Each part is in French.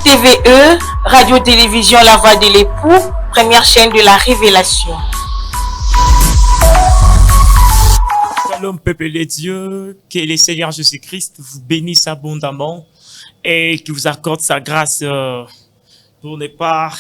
RTVE, Radio-Télévision La Voix de l'Époux, première chaîne de la révélation. Shalom peuple de Dieu, que le Seigneur Jésus-Christ vous bénisse abondamment et qu'il vous accorde sa grâce pour ne pas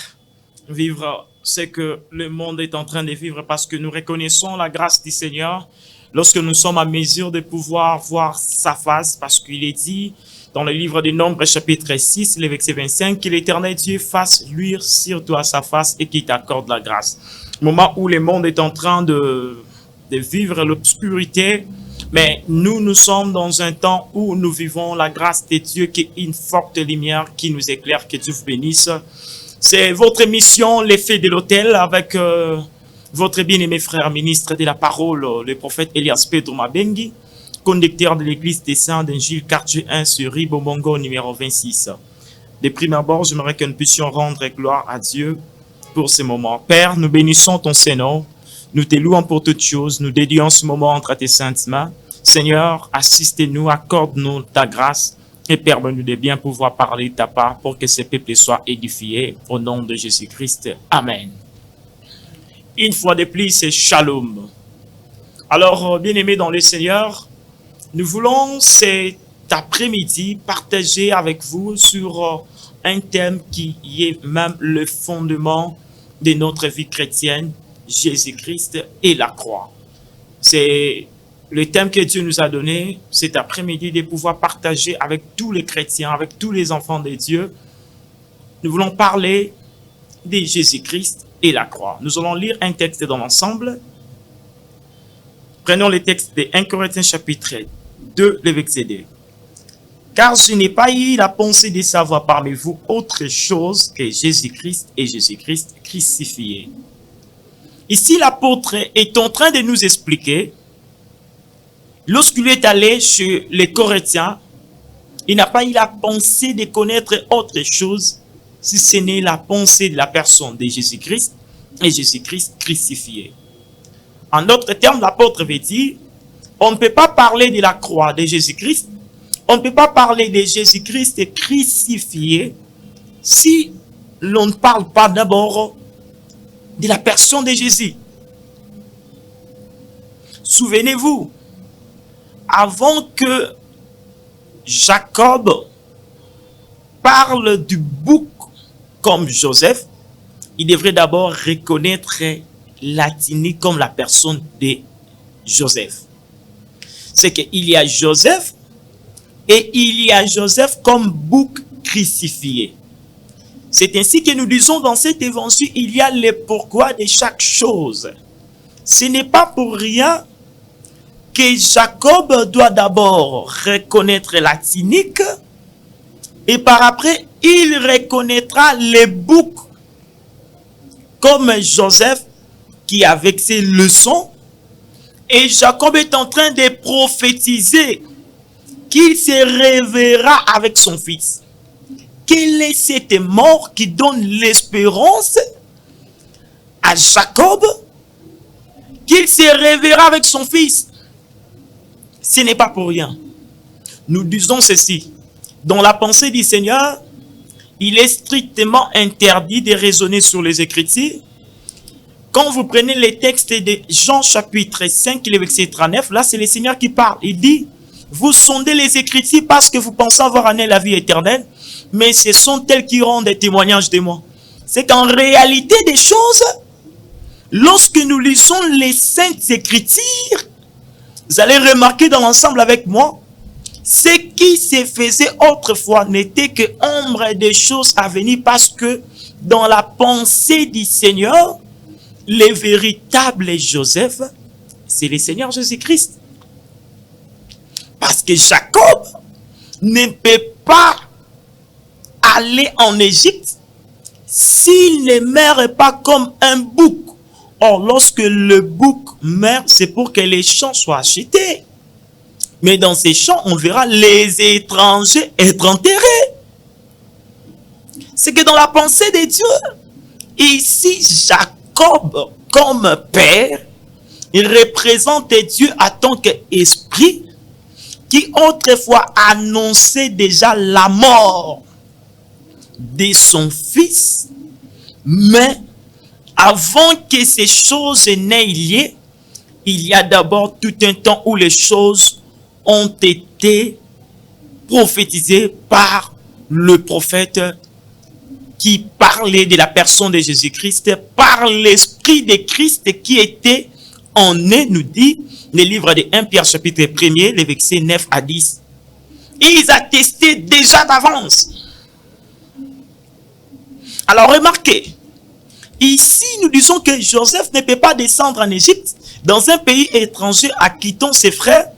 vivre ce que le monde est en train de vivre, parce que nous reconnaissons la grâce du Seigneur lorsque nous sommes à mesure de pouvoir voir sa face, parce qu'il est dit dans le livre des Nombres, chapitre 6, le verset 25, que l'Éternel Dieu fasse luire sur toi sa face et qu'il t'accorde la grâce. Au moment où le monde est en train de vivre l'obscurité, mais nous sommes dans un temps où nous vivons la grâce de Dieu, qui est une forte lumière qui nous éclaire. Que Dieu vous bénisse. C'est votre émission, l'effet de l'autel, avec votre bien-aimé frère ministre de la parole, le prophète Elias Pedro Mabengi, conducteur de l'église des saints d'Injil, quartier 1 sur Ribobongo, numéro 26. De prime abord, j'aimerais que nous puissions rendre gloire à Dieu pour ce moment. Père, nous bénissons ton Saint-Nom, nous te louons pour toutes choses, nous dédions ce moment entre tes saintes mains. Seigneur, assiste-nous, accorde-nous ta grâce et permets-nous de bien pouvoir parler de ta part pour que ce peuple soit édifié au nom de Jésus-Christ. Amen. Une fois de plus, c'est Shalom. Alors, bien-aimés dans le Seigneur, nous voulons cet après-midi partager avec vous sur un thème qui est même le fondement de notre vie chrétienne, Jésus-Christ et la croix. C'est le thème que Dieu nous a donné cet après-midi, de pouvoir partager avec tous les chrétiens, avec tous les enfants de Dieu. Nous voulons parler de Jésus-Christ et la croix. Nous allons lire un texte dans l'ensemble. Prenons le texte de 1 Corinthiens chapitre 2, le verset 2. Car je n'ai pas eu la pensée de savoir parmi vous autre chose que Jésus-Christ et Jésus-Christ crucifié. Ici, l'apôtre est en train de nous expliquer, lorsqu'il est allé chez les Corinthiens, il n'a pas eu la pensée de connaître autre chose, si ce n'est la pensée de la personne de Jésus-Christ et Jésus-Christ crucifié. En d'autres termes, l'apôtre veut dire, on ne peut pas parler de la croix de Jésus-Christ, on ne peut pas parler de Jésus-Christ crucifié, si l'on ne parle pas d'abord de la personne de Jésus. Souvenez-vous, avant que Jacob parle du bouc comme Joseph, il devrait d'abord reconnaître Latini comme la personne de Joseph. C'est qu'il y a Joseph et il y a Joseph comme bouc crucifié. C'est ainsi que nous disons dans cet évangile, il y a le pourquoi de chaque chose. Ce n'est pas pour rien que Jacob doit d'abord reconnaître la cynique et par après, il reconnaîtra les boucs comme Joseph qui avec ses leçons, et Jacob est en train de prophétiser qu'il se réveillera avec son fils. Quelle est cette mort qui donne l'espérance à Jacob qu'il se réveillera avec son fils? Ce n'est pas pour rien. Nous disons ceci. Dans la pensée du Seigneur, il est strictement interdit de raisonner sur les Écritures. Quand vous prenez les textes de Jean chapitre 5, le verset 39, là c'est le Seigneur qui parle. Il dit, vous sondez les Écritures parce que vous pensez avoir en elles la vie éternelle, mais ce sont elles qui rendent des témoignages de moi. C'est qu'en réalité des choses, lorsque nous lisons les Saintes Écritures, vous allez remarquer dans l'ensemble avec moi, ce qui se faisait autrefois n'était que ombre des choses à venir, parce que dans la pensée du Seigneur, le véritable Joseph, c'est le Seigneur Jésus-Christ. Parce que Jacob ne peut pas aller en Égypte s'il ne meurt pas comme un bouc. Or, lorsque le bouc meurt, c'est pour que les champs soient achetés. Mais dans ces champs, on verra les étrangers être enterrés. C'est que dans la pensée de Dieu, ici, Jacob, comme père, il représente Dieu en tant qu'esprit qui autrefois annonçait déjà la mort de son Fils, mais avant que ces choses n'aient lieu, il y a d'abord tout un temps où les choses ont été prophétisées par le prophète qui parlait de la personne de Jésus-Christ, par l'Esprit de Christ qui était en eux, nous dit le livre de 1 Pierre chapitre 1er, les versets 9 à 10. Ils attestaient déjà d'avance. Alors remarquez, ici nous disons que Joseph ne peut pas descendre en Égypte, dans un pays étranger, acquittant ses frères,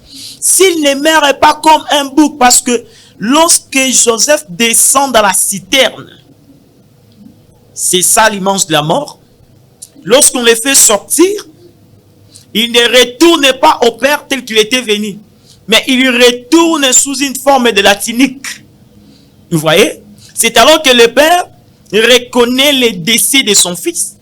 s'il ne meurt pas comme un bouc, parce que lorsque Joseph descend dans la citerne, c'est ça l'image de la mort. Lorsqu'on les fait sortir, il ne retourne pas au Père tel qu'il était venu, mais il retourne sous une forme de la tunique. Vous voyez? C'est alors que le Père reconnaît le décès de son fils,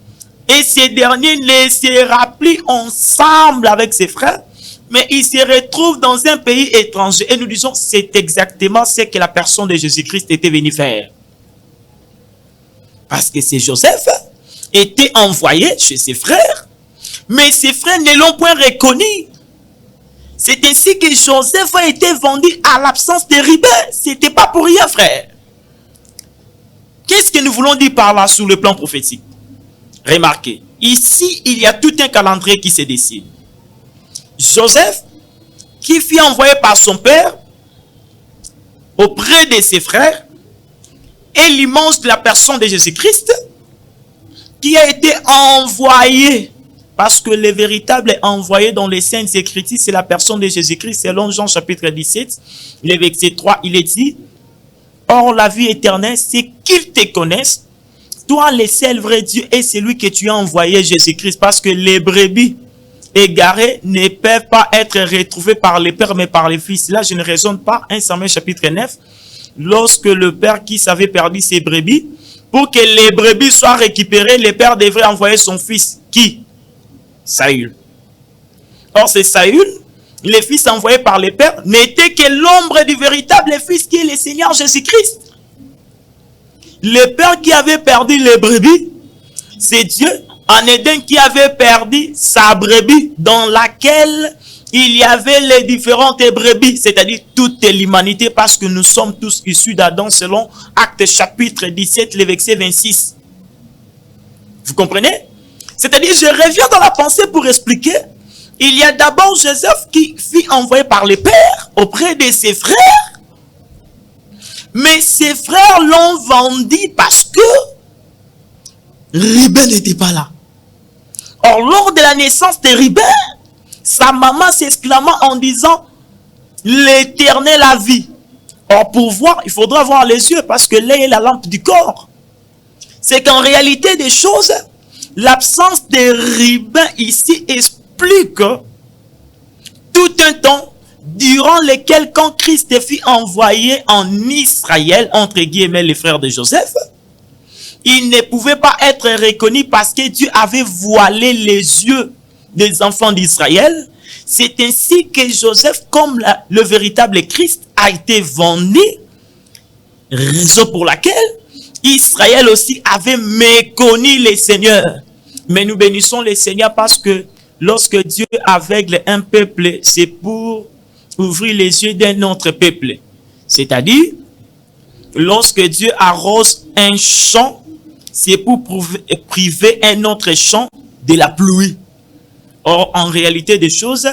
et ces derniers se rapplient ensemble avec ses frères, mais ils se retrouvent dans un pays étranger. Et nous disons, c'est exactement ce que la personne de Jésus-Christ était venue faire. Parce que c'est Joseph était envoyé chez ses frères, mais ses frères ne l'ont point reconnu. C'est ainsi que Joseph a été vendu à l'absence des rebelles. Ce n'était pas pour rien, frère. Qu'est-ce que nous voulons dire par là sur le plan prophétique? Remarquez, ici, il y a tout un calendrier qui se dessine. Joseph, qui fut envoyé par son père auprès de ses frères, est l'image de la personne de Jésus-Christ qui a été envoyé, parce que le véritable envoyé dans les Saintes Écritures, c'est la personne de Jésus-Christ. Selon Jean chapitre 17, le verset 3, il est dit: or la vie éternelle, c'est qu'ils te connaissent, toi le seul vrai Dieu, et celui que tu as envoyé, Jésus-Christ, parce que les brebis égarés ne peuvent pas être retrouvés par les pères, mais par les fils. Là, je ne raisonne pas. 1 Samuel chapitre 9, lorsque le père qui savait perdu ses brebis, pour que les brebis soient récupérées, le père devrait envoyer son fils. Qui? Saül. Or, c'est Saül, le fils envoyé par le père, n'était que l'ombre du véritable fils qui est le Seigneur Jésus-Christ. Le père qui avait perdu les brebis, c'est Dieu en Éden qui avait perdu sa brebis, dans laquelle il y avait les différentes brebis, c'est-à-dire toute l'humanité, parce que nous sommes tous issus d'Adam selon Actes chapitre 17, le verset 26. Vous comprenez? C'est-à-dire, je reviens dans la pensée pour expliquer. Il y a d'abord Joseph qui fut envoyé par le père auprès de ses frères, mais ses frères l'ont vendu parce que Ribben n'était pas là. Or, lors de la naissance de Ribben, sa maman s'exclama en disant: l'Éternel a vu. Or, pour voir, il faudra voir les yeux, parce que l'œil est la lampe du corps. C'est qu'en réalité des choses, l'absence de Ribben ici explique tout un temps durant lequel, quand Christ fut envoyé en Israël, entre guillemets les frères de Joseph, il ne pouvait pas être reconnu parce que Dieu avait voilé les yeux des enfants d'Israël. C'est ainsi que Joseph, comme le véritable Christ, a été vendu, raison pour laquelle Israël aussi avait méconnu les seigneurs. Mais nous bénissons les seigneurs parce que lorsque Dieu aveugle un peuple, c'est pour ouvrir les yeux d'un autre peuple. C'est-à-dire, lorsque Dieu arrose un champ, c'est pour priver un autre champ de la pluie. Or, en réalité des choses,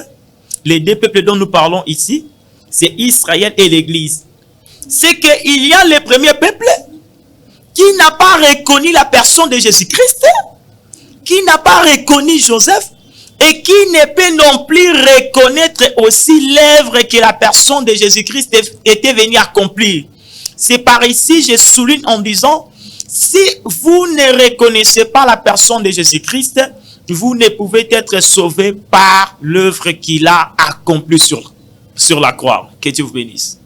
les deux peuples dont nous parlons ici, c'est Israël et l'Église. C'est qu'il y a le premier peuple qui n'a pas reconnu la personne de Jésus-Christ, qui n'a pas reconnu Joseph, et qui ne peut non plus reconnaître aussi l'œuvre que la personne de Jésus-Christ était venue accomplir. C'est par ici, je souligne en disant, si vous ne reconnaissez pas la personne de Jésus-Christ, vous ne pouvez être sauvé par l'œuvre qu'il a accomplie sur la croix. Que Dieu vous bénisse.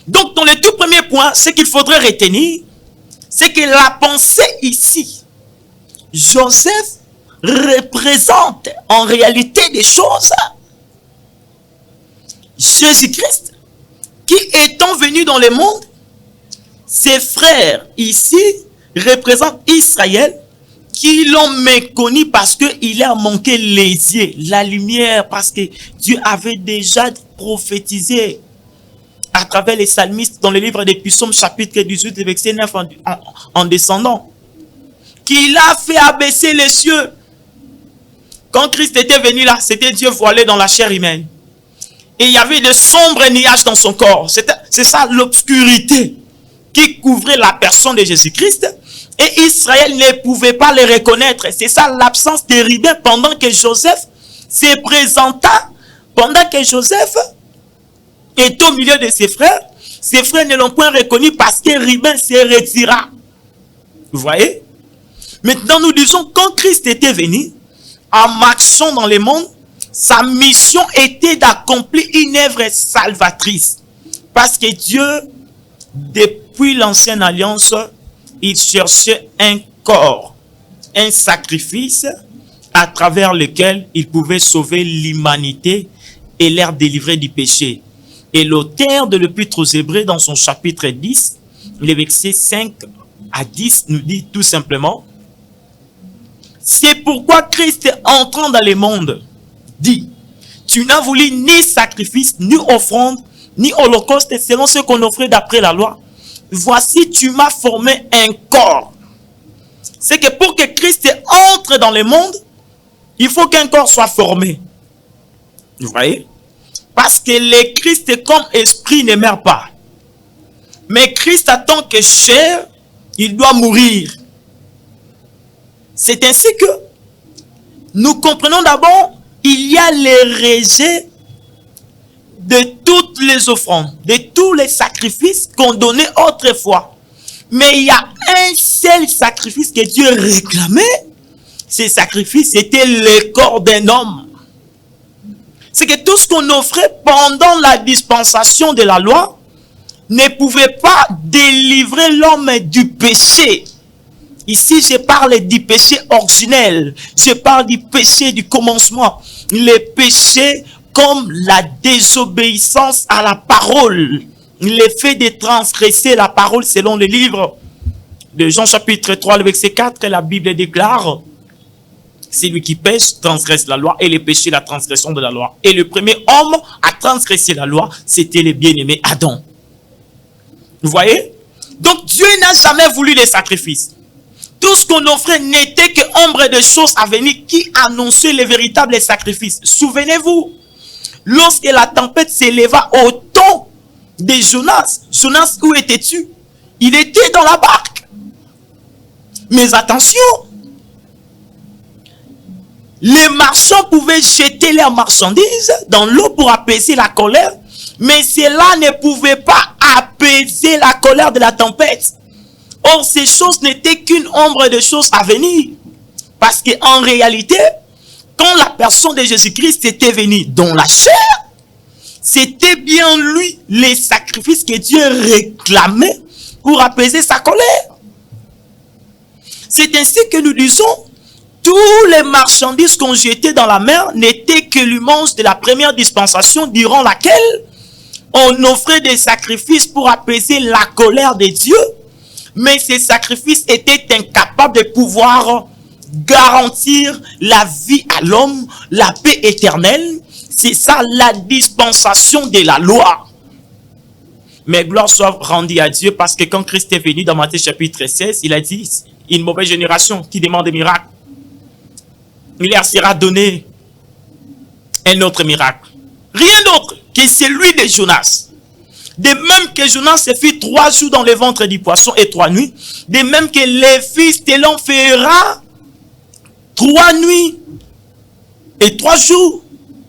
Donc, dans le tout premier point, ce qu'il faudrait retenir, c'est que la pensée ici, Joseph représente en réalité des choses Jésus-Christ, qui étant venu dans le monde, Ses frères ici représentent Israël qui l'ont méconnu parce qu'il a manqué les yeux, la lumière, parce que Dieu avait déjà prophétisé à travers les psalmistes dans le livre des Psaumes chapitre 18 verset 9 en descendant, qu'il a fait abaisser les cieux. Quand Christ était venu là, c'était Dieu voilé dans la chair humaine. Et il y avait de sombres nuages dans son corps. C'est ça l'obscurité qui couvrait la personne de Jésus-Christ. Et Israël ne pouvait pas le reconnaître. C'est ça l'absence de Rubin pendant que Joseph se présenta. Pendant que Joseph est au milieu de ses frères ne l'ont point reconnu parce que Rubin se retira. Vous voyez? Maintenant, nous disons, quand Christ était venu, en marchant dans le monde, sa mission était d'accomplir une œuvre salvatrice. Parce que Dieu, depuis l'ancienne alliance, il cherchait un corps, un sacrifice à travers lequel il pouvait sauver l'humanité et leur délivrer du péché. Et l'auteur de l'Épître aux Hébreux, dans son chapitre 10, les versets 5 à 10, nous dit tout simplement: c'est pourquoi Christ, entrant dans le monde, dit: tu n'as voulu ni sacrifice, ni offrande, ni holocauste selon ce qu'on offrait d'après la loi. Voici, tu m'as formé un corps. C'est que pour que Christ entre dans le monde, il faut qu'un corps soit formé. Vous voyez? Parce que le Christ comme esprit ne meurt pas. Mais Christ, en tant que chair, il doit mourir. C'est ainsi que nous comprenons d'abord, il y a le rejet de toutes les offrandes, de tous les sacrifices qu'on donnait autrefois. Mais il y a un seul sacrifice que Dieu réclamait. Ce sacrifice, c'était le corps d'un homme. C'est que tout ce qu'on offrait pendant la dispensation de la loi ne pouvait pas délivrer l'homme du péché. Ici, je parle du péché originel. Je parle du péché du commencement. Le péché comme la désobéissance à la parole. Le fait de transgresser la parole selon le livre de Jean chapitre 3, le verset 4, la Bible déclare: c'est lui qui pêche, transgresse la loi, et le péché, la transgression de la loi. Et le premier homme à transgresser la loi, c'était le bien-aimé Adam. Vous voyez? Donc Dieu n'a jamais voulu les sacrifices. Tout ce qu'on offrait n'était que ombre de choses à venir qui annonçaient les véritables sacrifices. Souvenez-vous, lorsque la tempête s'éleva au temps de Jonas, Jonas, où étais-tu? Il était dans la barque. Mais attention, les marchands pouvaient jeter leurs marchandises dans l'eau pour apaiser la colère, mais cela ne pouvait pas apaiser la colère de la tempête. Or, ces choses n'étaient qu'une ombre de choses à venir. Parce qu'en réalité, quand la personne de Jésus-Christ était venue dans la chair, c'était bien lui les sacrifices que Dieu réclamait pour apaiser sa colère. C'est ainsi que nous disons, tous les marchandises qu'on jetait dans la mer n'étaient que l'image de la première dispensation durant laquelle on offrait des sacrifices pour apaiser la colère de Dieu. Mais ces sacrifices étaient incapables de pouvoir garantir la vie à l'homme, la paix éternelle. C'est ça la dispensation de la loi. Mais gloire soit rendue à Dieu, parce que quand Christ est venu dans Matthieu chapitre 16, il a dit: une mauvaise génération qui demande des miracles, il leur sera donné un autre miracle. Rien d'autre que celui de Jonas. De même que Jonas se fit 3 jours dans le ventre du poisson et 3 nuits, de même que le Fils de l'homme fera 3 nuits et 3 jours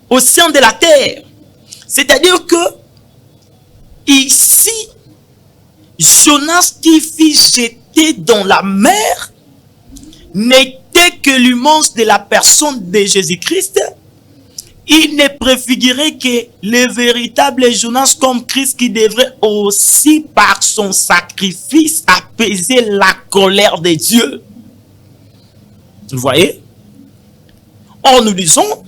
au sein de la terre. C'est-à-dire que ici, Jonas qui fut jeté dans la mer n'était que l'image de la personne de Jésus-Christ. Il ne préfigurait que le véritable Jonas comme Christ, qui devrait aussi par son sacrifice apaiser la colère de Dieu. Vous voyez? Or, nous disons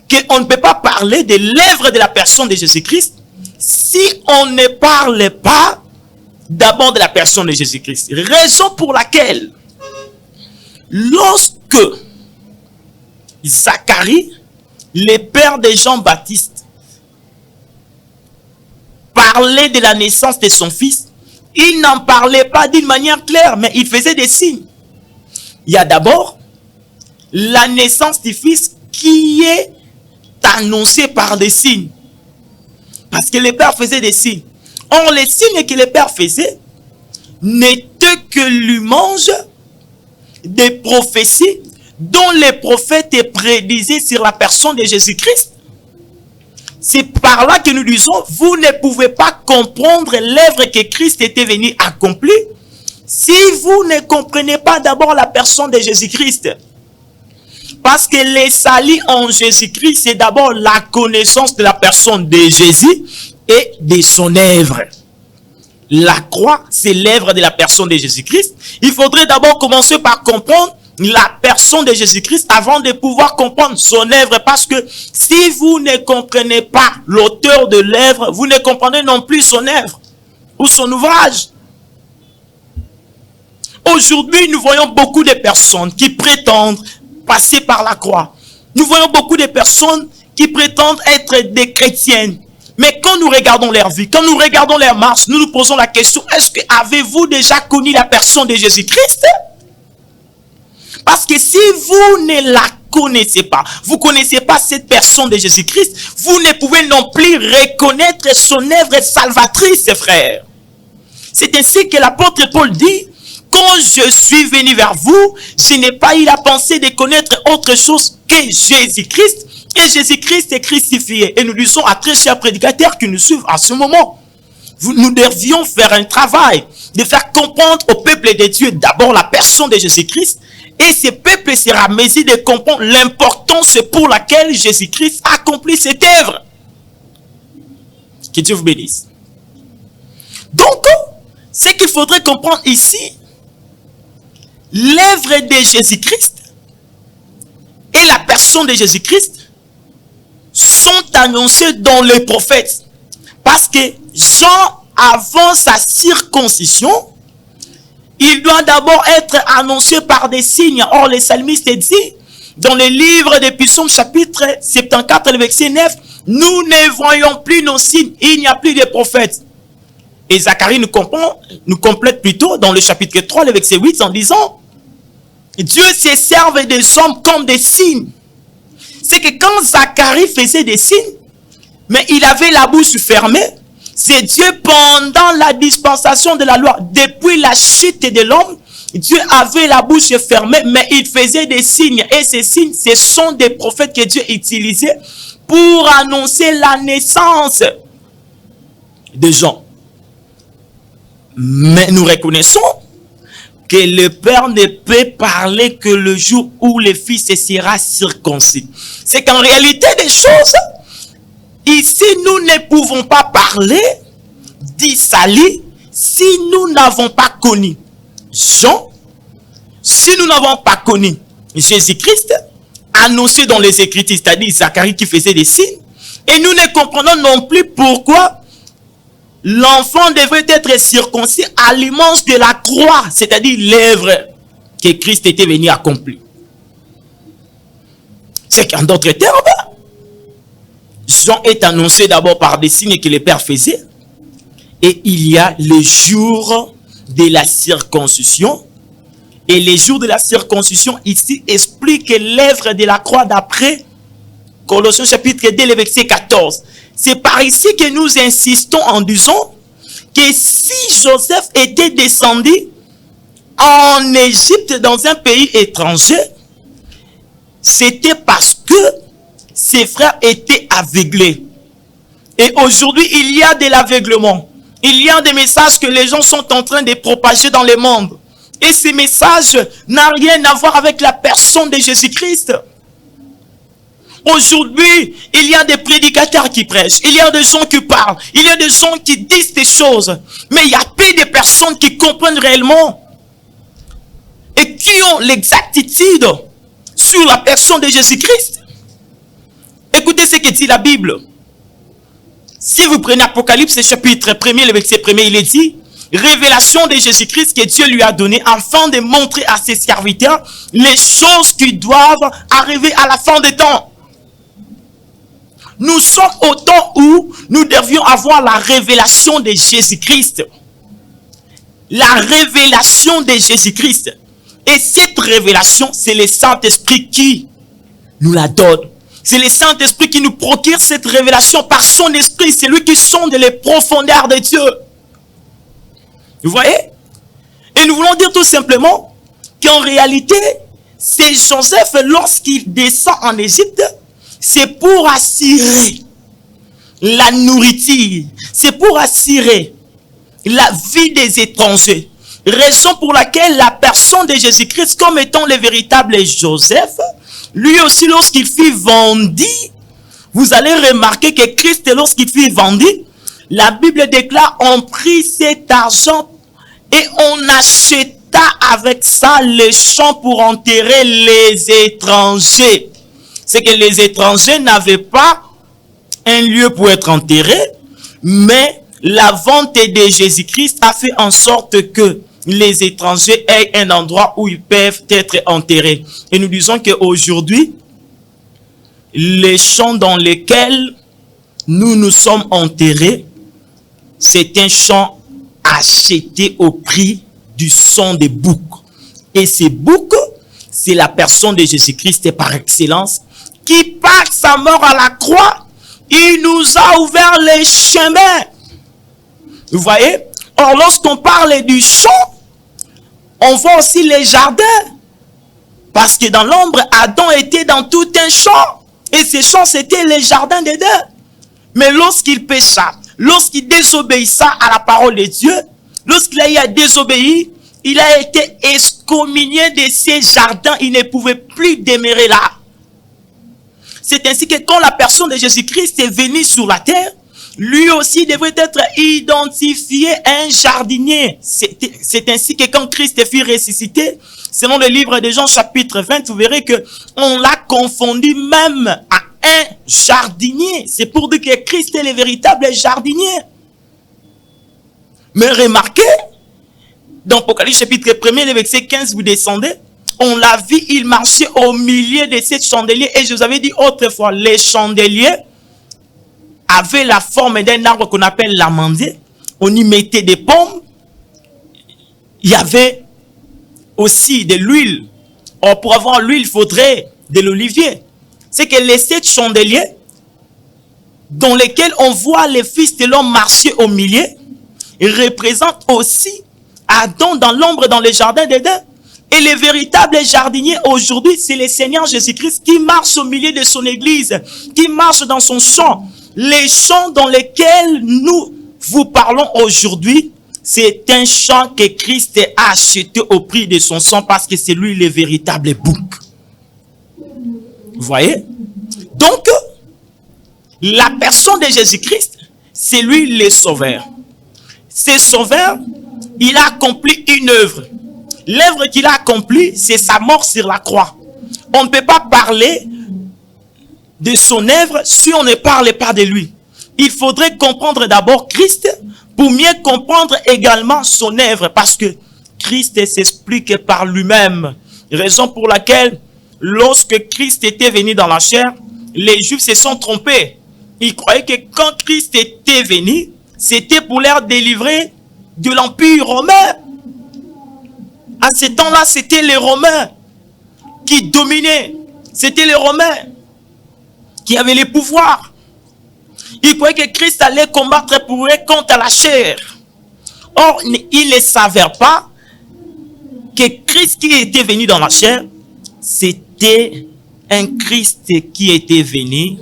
qu'on ne peut pas parler de l'œuvre de la personne de Jésus-Christ si on ne parle pas d'abord de la personne de Jésus-Christ. Raison pour laquelle, lorsque Zacharie, le père de Jean-Baptiste, parlait de la naissance de son fils, il n'en parlait pas d'une manière claire, mais il faisait des signes. Il y a d'abord la naissance du fils qui est annoncée par des signes. Parce que le père faisait des signes. Or, les signes que le père faisait n'étaient que l'image des prophéties dont les prophètes prédisaient sur la personne de Jésus-Christ. C'est par là que nous disons, vous ne pouvez pas comprendre l'œuvre que Christ était venu accomplir si vous ne comprenez pas d'abord la personne de Jésus-Christ. Parce que les salut en Jésus-Christ, c'est d'abord la connaissance de la personne de Jésus et de son œuvre. La croix, c'est l'œuvre de la personne de Jésus-Christ. Il faudrait d'abord commencer par comprendre la personne de Jésus-Christ avant de pouvoir comprendre son œuvre. Parce que si vous ne comprenez pas l'auteur de l'œuvre, vous ne comprenez non plus son œuvre ou son ouvrage. Aujourd'hui, nous voyons beaucoup de personnes qui prétendent passer par la croix. Nous voyons beaucoup de personnes qui prétendent être des chrétiennes. Mais quand nous regardons leur vie, quand nous regardons leur marche, nous nous posons la question, est-ce que avez-vous déjà connu la personne de Jésus-Christ? Parce que si vous ne la connaissez pas, vous ne connaissez pas cette personne de Jésus-Christ, vous ne pouvez non plus reconnaître son œuvre salvatrice, frère. C'est ainsi que l'apôtre Paul dit, quand je suis venu vers vous, je n'ai pas eu la pensée de connaître autre chose que Jésus-Christ. Et Jésus-Christ est crucifié. Et nous disons à très chers prédicateurs qui nous suivent en ce moment, nous devions faire un travail de faire comprendre au peuple de Dieu d'abord la personne de Jésus-Christ. Et ce peuple sera en mesure de comprendre l'importance pour laquelle Jésus-Christ a accompli cette œuvre. Que Dieu vous bénisse. Donc, ce qu'il faudrait comprendre ici, l'œuvre de Jésus-Christ et la personne de Jésus-Christ sont annoncés dans les prophètes. Parce que Jean, avant sa circoncision, il doit d'abord être annoncé par des signes. Or, le psalmiste dit, dans le livre des Psaumes, chapitre 74, verset 9, nous ne voyons plus nos signes, il n'y a plus de prophètes. Et Zacharie nous complète plutôt dans le chapitre 3, le verset 8, en disant, Dieu se serve des hommes comme des signes. C'est que quand Zacharie faisait des signes, mais il avait la bouche fermée, c'est Dieu pendant la dispensation de la loi, depuis la chute de l'homme, Dieu avait la bouche fermée, mais il faisait des signes. Et ces signes, ce sont des prophètes que Dieu utilisait pour annoncer la naissance des gens. Mais nous reconnaissons que le Père ne peut parler que le jour où le Fils sera circoncis. C'est qu'en réalité des choses, ici nous ne pouvons pas parler du salut si nous n'avons pas connu Jean, si nous n'avons pas connu Jésus-Christ, annoncé dans les Écritures, c'est-à-dire Zacharie qui faisait des signes, et nous ne comprenons non plus pourquoi l'enfant devrait être circoncis à l'image de la croix, c'est-à-dire l'œuvre que Christ était venu accomplir. C'est qu'en d'autres termes, Jean est annoncé d'abord par des signes que le Père faisait, et il y a le jour de la circoncision, et les jours de la circoncision ici expliquent l'œuvre de la croix d'après Colossiens chapitre 2, le verset 14. C'est par ici que nous insistons en disant que si Joseph était descendu en Égypte dans un pays étranger, c'était parce que ses frères étaient aveuglés. Et aujourd'hui, il y a de l'aveuglement. Il y a des messages que les gens sont en train de propager dans le monde. Et ces messages n'ont rien à voir avec la personne de Jésus-Christ. Aujourd'hui, il y a des prédicateurs qui prêchent, il y a des gens qui parlent, il y a des gens qui disent des choses, mais il y a peu de personnes qui comprennent réellement et qui ont l'exactitude sur la personne de Jésus-Christ. Écoutez ce que dit la Bible. Si vous prenez Apocalypse chapitre 1er, le verset 1er, il est dit, révélation de Jésus-Christ que Dieu lui a donnée afin de montrer à ses serviteurs les choses qui doivent arriver à la fin des temps. Nous sommes au temps où nous devions avoir la révélation de Jésus-Christ. La révélation de Jésus-Christ. Et cette révélation, c'est le Saint-Esprit qui nous la donne. C'est le Saint-Esprit qui nous procure cette révélation par son esprit. C'est lui qui sonde les profondeurs de Dieu. Vous voyez? Et nous voulons dire tout simplement qu'en réalité, c'est Joseph, lorsqu'il descend en Égypte, c'est pour assurer la nourriture. C'est pour assurer la vie des étrangers. Raison pour laquelle la personne de Jésus-Christ, comme étant le véritable Joseph, lui aussi, lorsqu'il fut vendu, vous allez remarquer que Christ, lorsqu'il fut vendu, la Bible déclare, on prit cet argent et on acheta avec ça les champs pour enterrer les étrangers. C'est que les étrangers n'avaient pas un lieu pour être enterrés, mais la vente de Jésus-Christ a fait en sorte que les étrangers aient un endroit où ils peuvent être enterrés. Et nous disons qu'aujourd'hui, les champs dans lesquels nous nous sommes enterrés, c'est un champ acheté au prix du sang des boucs. Et ces boucs, c'est la personne de Jésus-Christ par excellence, qui par sa mort à la croix, il nous a ouvert les chemins. Vous voyez? Or, lorsqu'on parle du champ, on voit aussi les jardins. Parce que dans l'ombre, Adam était dans tout un champ. Et ces champs, c'était les jardins d'Éden. Mais lorsqu'il pécha, lorsqu'il désobéissa à la parole de Dieu, lorsqu'il a eu à désobéir, il a été excommunié de ces jardins. Il ne pouvait plus demeurer là. C'est ainsi que quand la personne de Jésus-Christ est venue sur la terre, lui aussi devrait être identifié un jardinier. C'est ainsi que quand Christ fut ressuscité, selon le livre de Jean chapitre 20, vous verrez que on l'a confondu même à un jardinier. C'est pour dire que Christ est le véritable jardinier. Mais remarquez, dans Apocalypse chapitre 1er, le verset 15, vous descendez, on l'a vu, il marchait au milieu de ces chandeliers. Et je vous avais dit autrefois, les chandeliers avaient la forme d'un arbre qu'on appelle l'amandier. On y mettait des pommes. Il y avait aussi de l'huile. Or, pour avoir l'huile, il faudrait de l'olivier. C'est que les 7 chandeliers dans lesquels on voit les fils de l'homme marcher au milieu représentent aussi Adam dans l'ombre dans le jardin d'Éden. Et le véritable jardinier aujourd'hui, c'est le Seigneur Jésus-Christ qui marche au milieu de son église, qui marche dans son champ. Les champs dans lesquels nous vous parlons aujourd'hui, c'est un champ que Christ a acheté au prix de son sang parce que c'est lui le véritable bouc. Vous voyez? Donc, la personne de Jésus-Christ, c'est lui le sauveur. Ce sauveur, il a accompli une œuvre. L'œuvre qu'il a accomplie, c'est sa mort sur la croix. On ne peut pas parler de son œuvre si on ne parle pas de lui. Il faudrait comprendre d'abord Christ pour mieux comprendre également son œuvre. Parce que Christ s'explique par lui-même. Raison pour laquelle, lorsque Christ était venu dans la chair, les Juifs se sont trompés. Ils croyaient que quand Christ était venu, c'était pour leur délivrer de l'Empire romain. À ce temps-là, c'était les Romains qui dominaient. C'était les Romains qui avaient les pouvoirs. Ils croyaient que Christ allait combattre pour eux contre la chair. Or, ils ne savaient pas que Christ qui était venu dans la chair, c'était un Christ qui était venu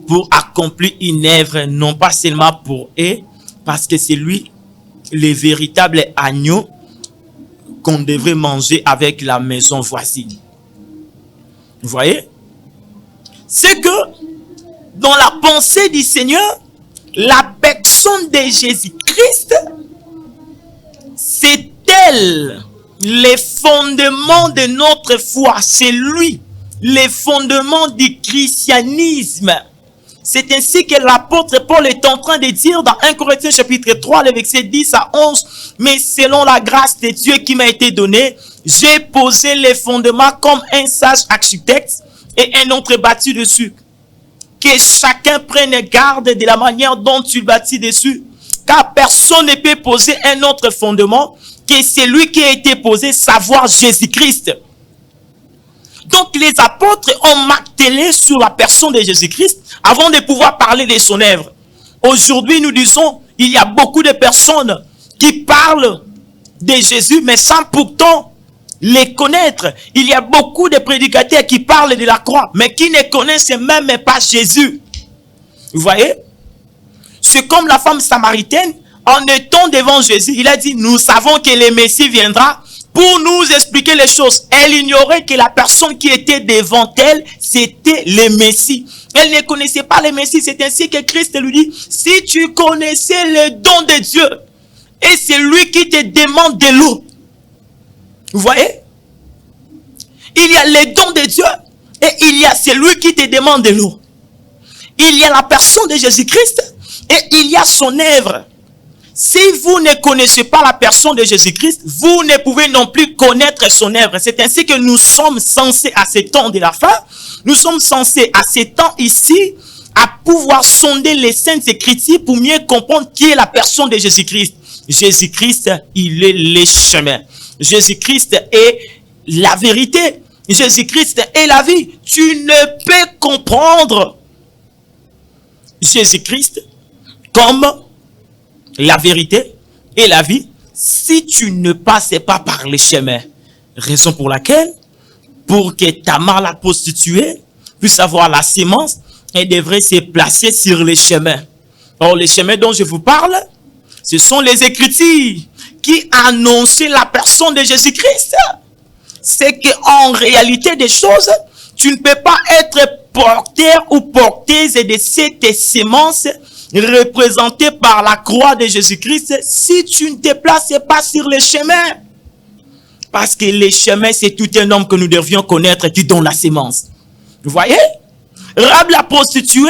pour accomplir une œuvre, non pas seulement pour eux, parce que c'est lui, le véritable agneau qu'on devrait manger avec la maison voisine. Vous voyez? C'est que dans la pensée du Seigneur, la personne de Jésus-Christ, c'est elle, les fondements de notre foi. C'est lui, les fondements du christianisme. C'est ainsi que l'apôtre Paul est en train de dire dans 1 Corinthiens chapitre 3, le verset 10 à 11, « Mais selon la grâce de Dieu qui m'a été donnée, j'ai posé les fondements comme un sage architecte et un autre bâti dessus. Que chacun prenne garde de la manière dont tu bâtis dessus, car personne ne peut poser un autre fondement que celui qui a été posé, savoir Jésus-Christ. » Donc les apôtres ont martelé sur la personne de Jésus-Christ avant de pouvoir parler de son œuvre. Aujourd'hui, nous disons, il y a beaucoup de personnes qui parlent de Jésus, mais sans pourtant les connaître. Il y a beaucoup de prédicateurs qui parlent de la croix, mais qui ne connaissent même pas Jésus. Vous voyez? C'est comme la femme samaritaine, en étant devant Jésus, il a dit, nous savons que le Messie viendra pour nous expliquer les choses. Elle ignorait que la personne qui était devant elle, c'était le Messie. Elle ne connaissait pas le Messie. C'est ainsi que Christ lui dit, si tu connaissais le don de Dieu, et c'est lui qui te demande de l'eau. Vous voyez? Il y a le don de Dieu, et il y a celui qui te demande de l'eau. Il y a la personne de Jésus-Christ, et il y a son œuvre. Si vous ne connaissez pas la personne de Jésus-Christ, vous ne pouvez non plus connaître son œuvre. C'est ainsi que nous sommes censés, à ce temps de la fin, nous sommes censés, à ce temps ici, à pouvoir sonder les Saintes Écritures pour mieux comprendre qui est la personne de Jésus-Christ. Jésus-Christ, il est le chemin. Jésus-Christ est la vérité. Jésus-Christ est la vie. Tu ne peux comprendre Jésus-Christ comme la vérité et la vie si tu ne passes pas par les chemins. Raison pour laquelle, pour que Tamar la prostituée puisse avoir la sémence, elle devrait se placer sur les chemins. Or, les chemins dont je vous parle, ce sont les Écritures qui annonçaient la personne de Jésus-Christ. C'est qu'en réalité des choses, tu ne peux pas être porteur ou porteuse de cette sémence représentée par la croix de Jésus-Christ si tu ne te places pas sur les chemins. Parce que les chemins, c'est tout un homme que nous devions connaître qui donne la sémence. Vous voyez? Rahab la prostituée,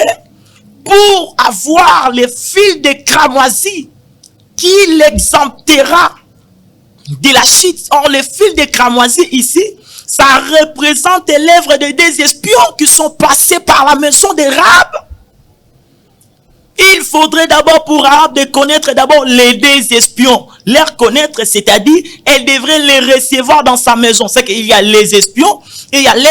pour avoir le fil de cramoisi qui l'exemptera de la chute. Or, le fil de cramoisi ici, ça représente l'œuvre de deux espions qui sont passés par la maison de Rahab. Il faudrait d'abord pour Rahab de connaître d'abord les deux espions. Les connaître, c'est-à-dire, elle devrait les recevoir dans sa maison. C'est qu'il y a les espions et il y a les...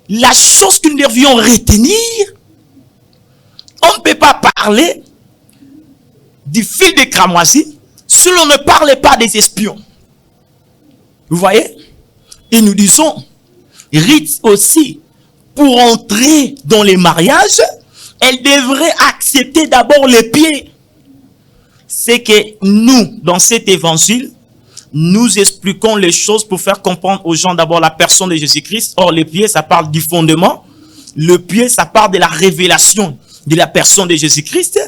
La chose que nous devions retenir, on ne peut pas parler du fil de cramoisi si l'on ne parle pas des espions. Vous voyez? Et nous disons, Rite aussi, pour entrer dans les mariages, elle devrait accepter d'abord les pieds. C'est que nous, dans cet évangile, nous expliquons les choses pour faire comprendre aux gens d'abord la personne de Jésus-Christ. Or, les pieds, ça parle du fondement. Le pied, ça parle de la révélation de la personne de Jésus-Christ.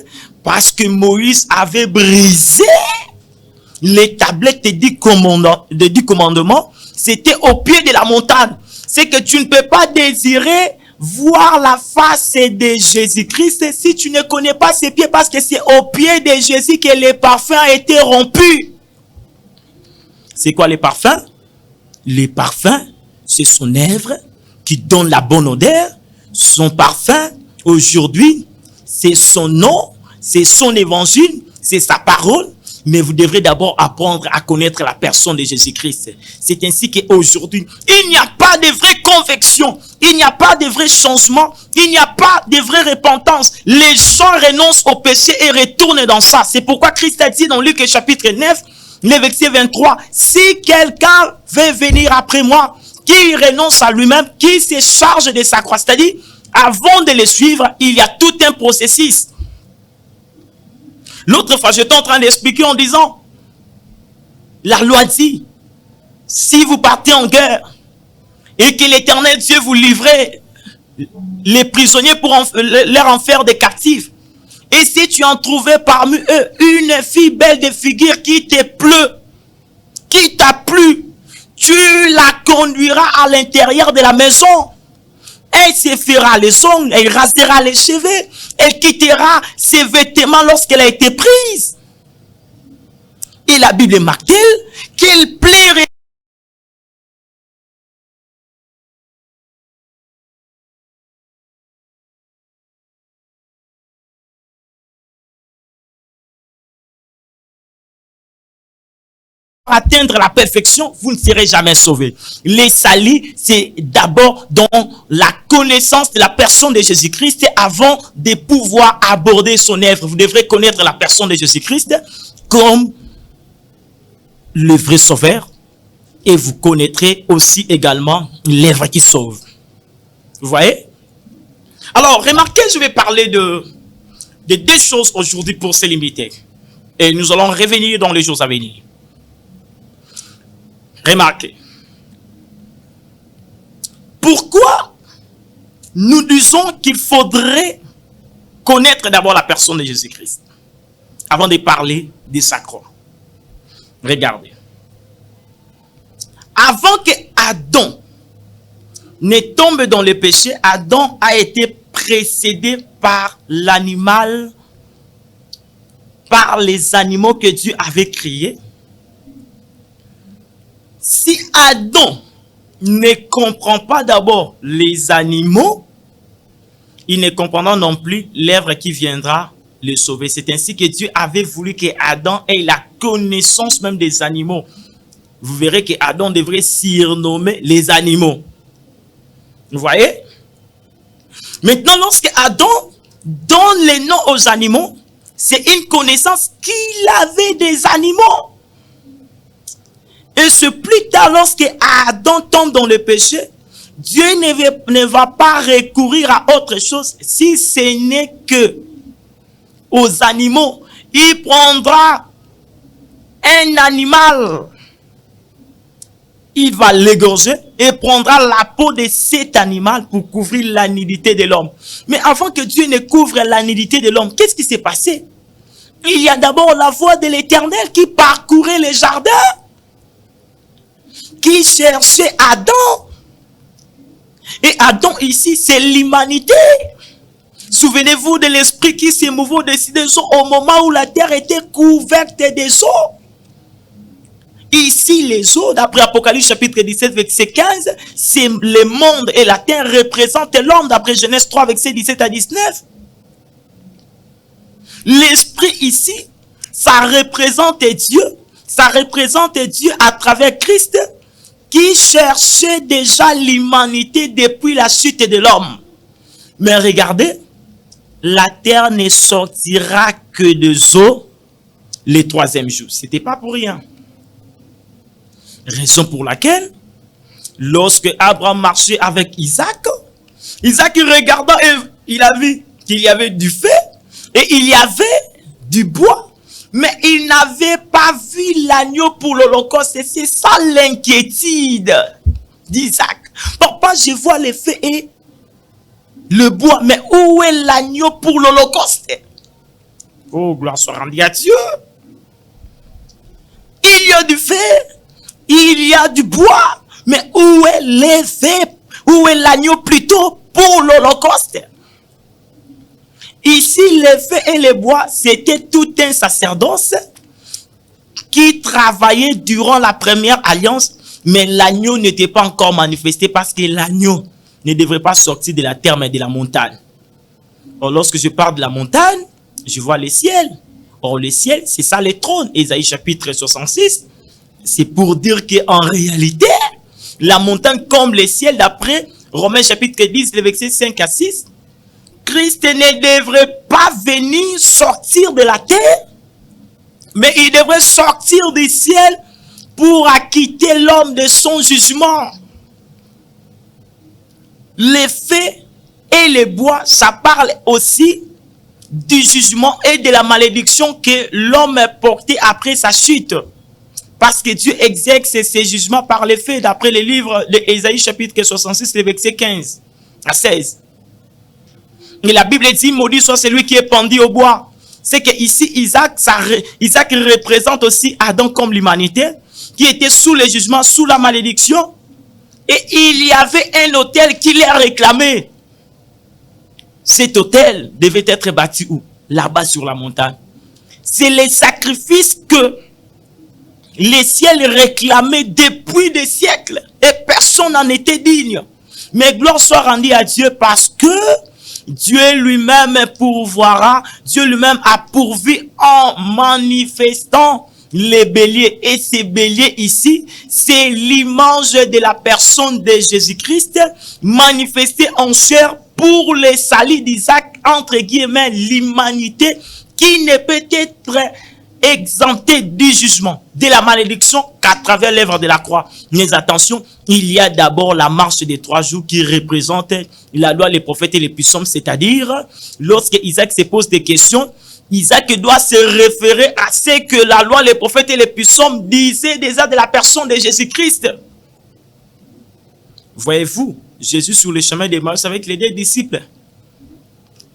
Parce que Moïse avait brisé les tablettes des 10 commandements. C'était au pied de la montagne. C'est que tu ne peux pas désirer voir la face de Jésus-Christ si tu ne connais pas ses pieds. Parce que c'est au pied de Jésus que les parfums ont été rompus. C'est quoi les parfums? Les parfums, c'est son œuvre qui donne la bonne odeur. Son parfum, aujourd'hui, c'est son nom, c'est son évangile, c'est sa parole. Mais vous devrez d'abord apprendre à connaître la personne de Jésus-Christ. C'est ainsi qu'aujourd'hui, il n'y a pas de vraie conviction, il n'y a pas de vrai changement, il n'y a pas de vraie repentance. Les gens renoncent au péché et retournent dans ça. C'est pourquoi Christ a dit dans Luc chapitre 9, le verset 23, si quelqu'un veut venir après moi, qui renonce à lui-même, qui se charge de sa croix, c'est-à-dire, avant de le suivre, il y a tout un processus. L'autre fois, j'étais en train d'expliquer en disant, la loi dit, si vous partez en guerre, et que l'Éternel Dieu vous livrait les prisonniers pour leur en faire des captifs, Et si tu en trouvais parmi eux une fille belle de figure qui te plaît, qui t'a plu, tu la conduiras à l'intérieur de la maison. Elle se fera les ongles, elle rasera les cheveux, elle quittera ses vêtements lorsqu'elle a été prise. Et la Bible marque qu'elle plairait atteindre la perfection, vous ne serez jamais sauvés. Les salis, c'est d'abord dans la connaissance de la personne de Jésus-Christ avant de pouvoir aborder son œuvre. Vous devrez connaître la personne de Jésus-Christ comme le vrai sauveur et vous connaîtrez aussi également l'œuvre qui sauve. Vous voyez? Alors, remarquez, je vais parler de deux choses aujourd'hui pour se limiter. Et nous allons revenir dans les jours à venir. Remarquez. Pourquoi nous disons qu'il faudrait connaître d'abord la personne de Jésus-Christ avant de parler de sa croix? Regardez. Avant que Adam ne tombe dans le péché, Adam a été précédé par l'animal, par les animaux que Dieu avait créés. Si Adam ne comprend pas d'abord les animaux, il ne comprendra non plus l'œuvre qui viendra le sauver. C'est ainsi que Dieu avait voulu que Adam ait la connaissance même des animaux. Vous verrez que Adam devrait surnommer les animaux. Vous voyez? Maintenant, lorsque Adam donne les noms aux animaux, c'est une connaissance qu'il avait des animaux. Et c'est plus tard, lorsque Adam tombe dans le péché, Dieu ne va pas recourir à autre chose si ce n'est que aux animaux. Il prendra un animal, il va l'égorger et prendra la peau de cet animal pour couvrir la nudité de l'homme. Mais avant que Dieu ne couvre la nudité de l'homme, qu'est-ce qui s'est passé? Il y a d'abord la voix de l'Éternel qui parcourait les jardins, qui cherchait Adam. Et Adam ici, c'est l'humanité. Souvenez-vous de l'esprit qui s'est mouvé au-dessus des eaux au moment où la terre était couverte des eaux. Ici, les eaux, d'après Apocalypse chapitre 17, verset 15, c'est le monde et la terre représentent l'homme, d'après Genèse 3, verset 17 à 19. L'esprit ici, ça représente Dieu. Ça représente Dieu à travers Christ, qui cherchait déjà l'humanité depuis la chute de l'homme. Mais regardez, la terre ne sortira que des eaux le troisième jour. Ce n'était pas pour rien. Raison pour laquelle, lorsque Abraham marchait avec Isaac, Isaac regarda et il a vu qu'il y avait du feu et il y avait du bois. Mais il n'avait pas vu l'agneau pour l'Holocauste. Et c'est ça l'inquiétude d'Isaac. Papa, je vois les feux et le bois. Mais où est l'agneau pour l'Holocauste? Oh, gloire soit rendue à Dieu. Il y a du feu, il y a du bois. Mais où est les feux? Où est l'agneau plutôt pour l'Holocauste? Ici, les feux et les bois, c'était tout un sacerdoce qui travaillait durant la première alliance, mais l'agneau n'était pas encore manifesté parce que l'agneau ne devrait pas sortir de la terre, mais de la montagne. Or, lorsque je parle de la montagne, je vois le ciel. Or, le ciel, c'est ça le trône. Ésaïe chapitre 66, c'est pour dire qu'en réalité, la montagne comme le ciel, d'après Romains chapitre 10, les versets 5 à 6, Christ ne devrait pas venir sortir de la terre, mais il devrait sortir du ciel pour acquitter l'homme de son jugement. Les feux et les bois, ça parle aussi du jugement et de la malédiction que l'homme portait après sa chute. Parce que Dieu exerce ses jugements par les feux, d'après les livres d'Ésaïe chapitre 66, les versets 15 à 16. Et la Bible dit, maudit soit celui qui est pendu au bois. C'est que ici, Isaac représente aussi Adam comme l'humanité, qui était sous le jugement, sous la malédiction. Et il y avait un autel qui les réclamé. Cet autel devait être bâti où? Là-bas sur la montagne. C'est les sacrifices que les ciels réclamaient depuis des siècles. Et personne n'en était digne. Mais gloire soit rendue à Dieu parce que Dieu lui-même pourvoira. Dieu lui-même a pourvu en manifestant les béliers. Et ces béliers ici, c'est l'image de la personne de Jésus-Christ manifestée en chair pour le salut d'Isaac, entre guillemets, l'humanité qui ne peut être exemptée du jugement, de la malédiction qu'à travers l'œuvre de la croix. Mais attention, il y a d'abord la marche des 3 jours qui représente la loi, les prophètes et les psaumes, c'est-à-dire lorsque Isaac se pose des questions, Isaac doit se référer à ce que la loi, les prophètes et les psaumes disaient déjà de la personne de Jésus-Christ. Voyez-vous, Jésus sur le chemin d'Emmaüs avec les 2 disciples.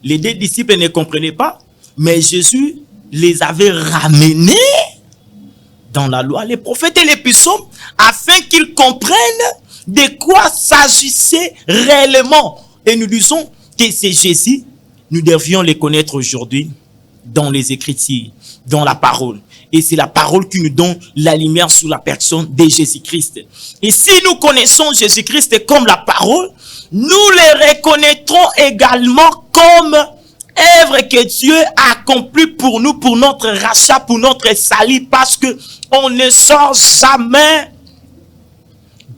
Les 2 disciples ne comprenaient pas, mais Jésus les avait ramenés dans la loi, les prophètes et les psaumes, afin qu'ils comprennent de quoi s'agissait réellement. Et nous disons que c'est Jésus, nous devions les connaître aujourd'hui dans les Écritures, dans la parole. Et c'est la parole qui nous donne la lumière sur la personne de Jésus-Christ. Et si nous connaissons Jésus-Christ comme la parole, nous les reconnaîtrons également comme œuvre que Dieu a accomplie pour nous, pour notre rachat, pour notre salut, parce que on ne sort jamais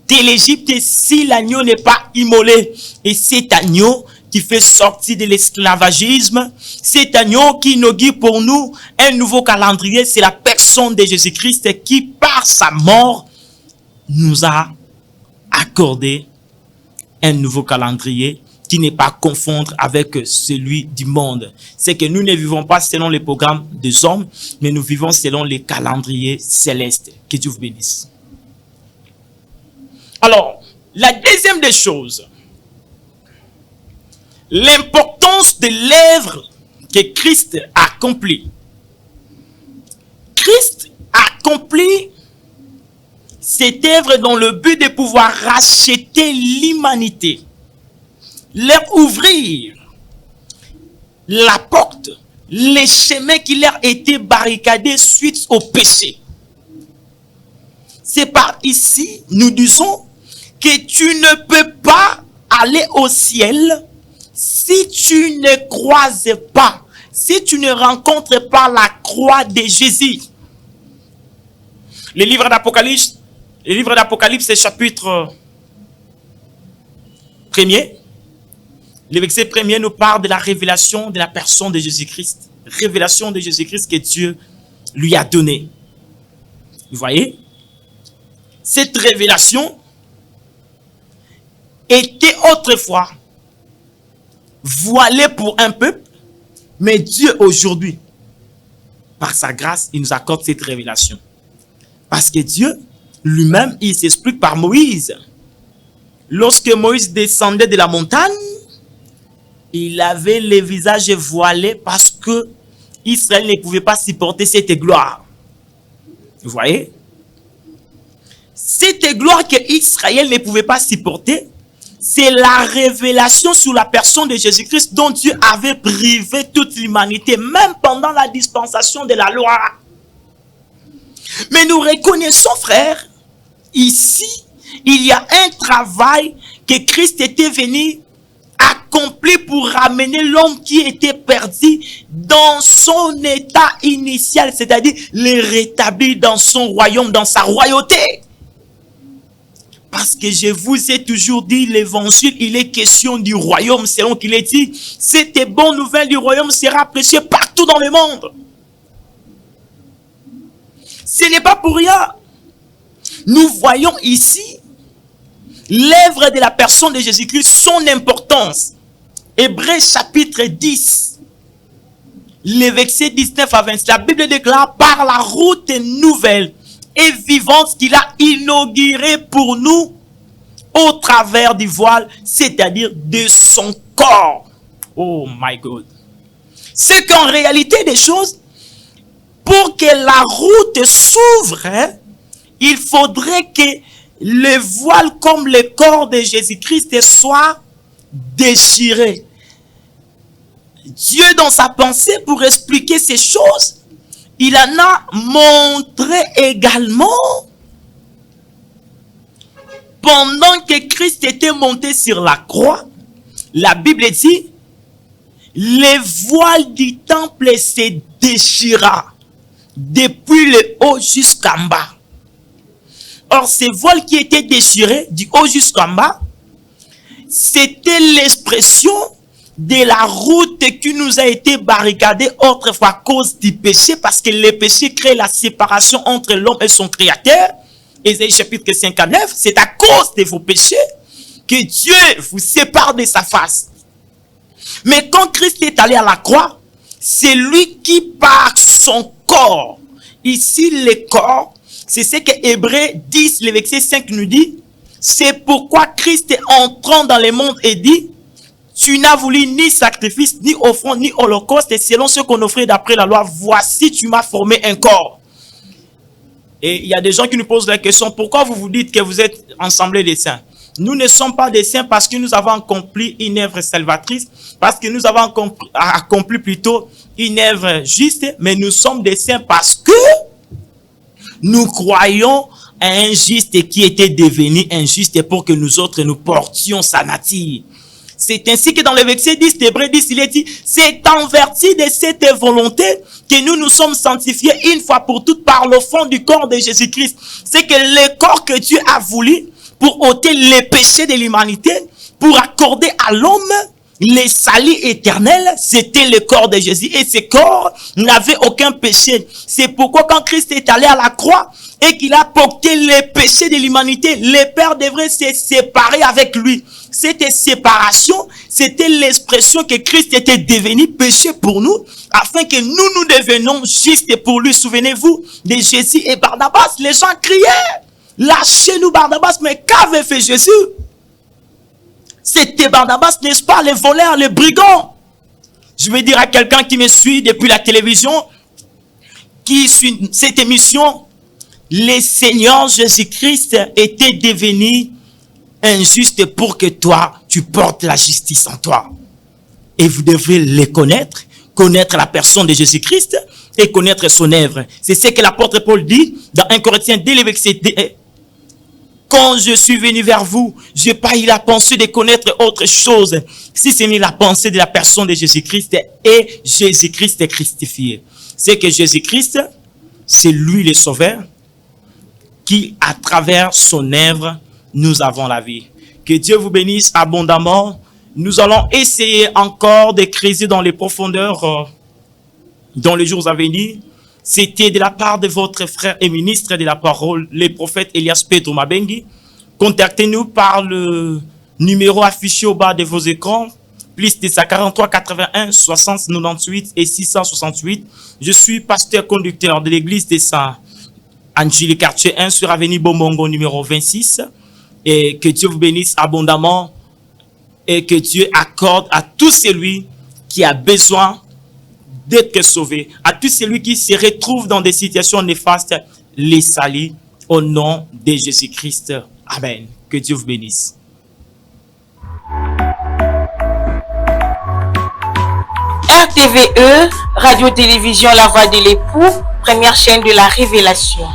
de l'Égypte si l'agneau n'est pas immolé. Et cet agneau qui fait sortir de l'esclavagisme, cet agneau qui inaugure pour nous un nouveau calendrier, c'est la personne de Jésus-Christ qui, par sa mort, nous a accordé un nouveau calendrier qui n'est pas à confondre avec celui du monde. C'est que nous ne vivons pas selon les programmes des hommes, mais nous vivons selon les calendriers célestes. Que Dieu vous bénisse. Alors, la deuxième des choses, l'importance de l'œuvre que Christ a accomplie. Christ a accompli cette œuvre dans le but de pouvoir racheter l'humanité, leur ouvrir la porte, les chemins qui leur étaient barricadés suite au péché. C'est par ici, nous disons, que tu ne peux pas aller au ciel si tu ne croises pas, si tu ne rencontres pas la croix de Jésus. Le livre d'Apocalypse, chapitre 1er, le verset 1er nous parle de la révélation de la personne de Jésus-Christ. Révélation de Jésus-Christ que Dieu lui a donnée. Vous voyez? Cette révélation était autrefois voilée pour un peuple, mais Dieu aujourd'hui, par sa grâce, il nous accorde cette révélation. Parce que Dieu lui-même, il s'explique par Moïse. Lorsque Moïse descendait de la montagne, il avait le visage voilé parce que Israël ne pouvait pas supporter cette gloire. Vous voyez? Cette gloire que Israël ne pouvait pas supporter, c'est la révélation sur la personne de Jésus-Christ dont Dieu avait privé toute l'humanité, même pendant la dispensation de la loi. Mais nous reconnaissons, frères, ici, il y a un travail que Christ était venu accompli pour ramener l'homme qui était perdu dans son état initial, c'est-à-dire le rétablir dans son royaume, dans sa royauté. Parce que je vous ai toujours dit, l'évangile, il est question du royaume, selon qu'il est dit, cette bonne nouvelle du royaume sera prêchée partout dans le monde. Ce n'est pas pour rien. Nous voyons ici l'œuvre de la personne de Jésus-Christ, son importance. Hébreux chapitre 10, les versets 19 à 20. La Bible déclare par la route nouvelle et vivante qu'il a inaugurée pour nous au travers du voile, c'est-à-dire de son corps. Oh my God. C'est qu'en réalité des choses, pour que la route s'ouvre, il faudrait que le voile comme le corps de Jésus-Christ soit déchiré. Dieu, dans sa pensée, pour expliquer ces choses, il en a montré également pendant que Christ était monté sur la croix. La Bible dit, le voile du temple se déchira depuis le haut jusqu'en bas. Or, ce voile qui était déchiré du haut jusqu'en bas, c'était l'expression de la route qui nous a été barricadée autrefois à cause du péché, parce que le péché crée la séparation entre l'homme et son créateur. Ésaïe chapitre 59, c'est à cause de vos péchés que Dieu vous sépare de sa face. Mais quand Christ est allé à la croix, c'est lui qui par son corps, ici le corps, c'est ce que Hébreux 10, le verset 5 nous dit, c'est pourquoi Christ est entrant dans le monde et dit, tu n'as voulu ni sacrifice, ni offrande, ni holocauste, et selon ce qu'on offrait d'après la loi, voici tu m'as formé un corps. Et il y a des gens qui nous posent la question, pourquoi vous vous dites que vous êtes assemblée des saints? Nous ne sommes pas des saints parce que nous avons accompli une œuvre salvatrice, parce que nous avons accompli plutôt une œuvre juste, mais nous sommes des saints parce que nous croyons à un juste qui était devenu injuste pour que nous autres nous portions sa nature. C'est ainsi que dans le verset 10 d'Hébreux 10, il est dit, c'est en vertu de cette volonté que nous nous sommes sanctifiés une fois pour toutes par le fond du corps de Jésus-Christ. C'est que le corps que Dieu a voulu pour ôter les péchés de l'humanité, pour accorder à l'homme les salut éternels, c'était le corps de Jésus. Et ce corps n'avait aucun péché. C'est pourquoi quand Christ est allé à la croix et qu'il a porté les péchés de l'humanité, le Père devrait se séparer avec lui. Cette séparation, c'était l'expression que Christ était devenu péché pour nous, afin que nous devenions justes pour lui. Souvenez-vous de Jésus et Barnabas. Les gens criaient, lâchez-nous Barnabas, mais qu'avait fait Jésus? C'était Barnabas, n'est-ce pas, les voleurs, les brigands. Je vais dire à quelqu'un qui me suit depuis la télévision, qui suit cette émission, le Seigneur Jésus-Christ était devenu injuste pour que toi, tu portes la justice en toi. Et vous devez le connaître, connaître la personne de Jésus-Christ et connaître son œuvre. C'est ce que l'apôtre Paul dit dans 1 Corinthiens, dès le verset 2. Quand je suis venu vers vous, je n'ai pas eu la pensée de connaître autre chose, si ce n'est la pensée de la personne de Jésus-Christ et Jésus-Christ christifié. C'est que Jésus-Christ, c'est lui le sauveur, qui à travers son œuvre, nous avons la vie. Que Dieu vous bénisse abondamment. Nous allons essayer encore de creuser dans les profondeurs dans les jours à venir. C'était de la part de votre frère et ministre de la parole, le prophète Elias Pedro Mabengi. Contactez-nous par le numéro affiché au bas de vos écrans, plus de 43 81 60 98 et 668. Je suis pasteur conducteur de l'église de Saint-Angélique quartier 1 sur avenue Bomongo numéro 26. Et que Dieu vous bénisse abondamment et que Dieu accorde à tout celui qui a besoin d'être sauvé, à tout celui qui se retrouve dans des situations néfastes, les salut au nom de Jésus-Christ. Amen. Que Dieu vous bénisse. RTVE, Radio-Télévision La Voix de l'époux, première chaîne de la révélation.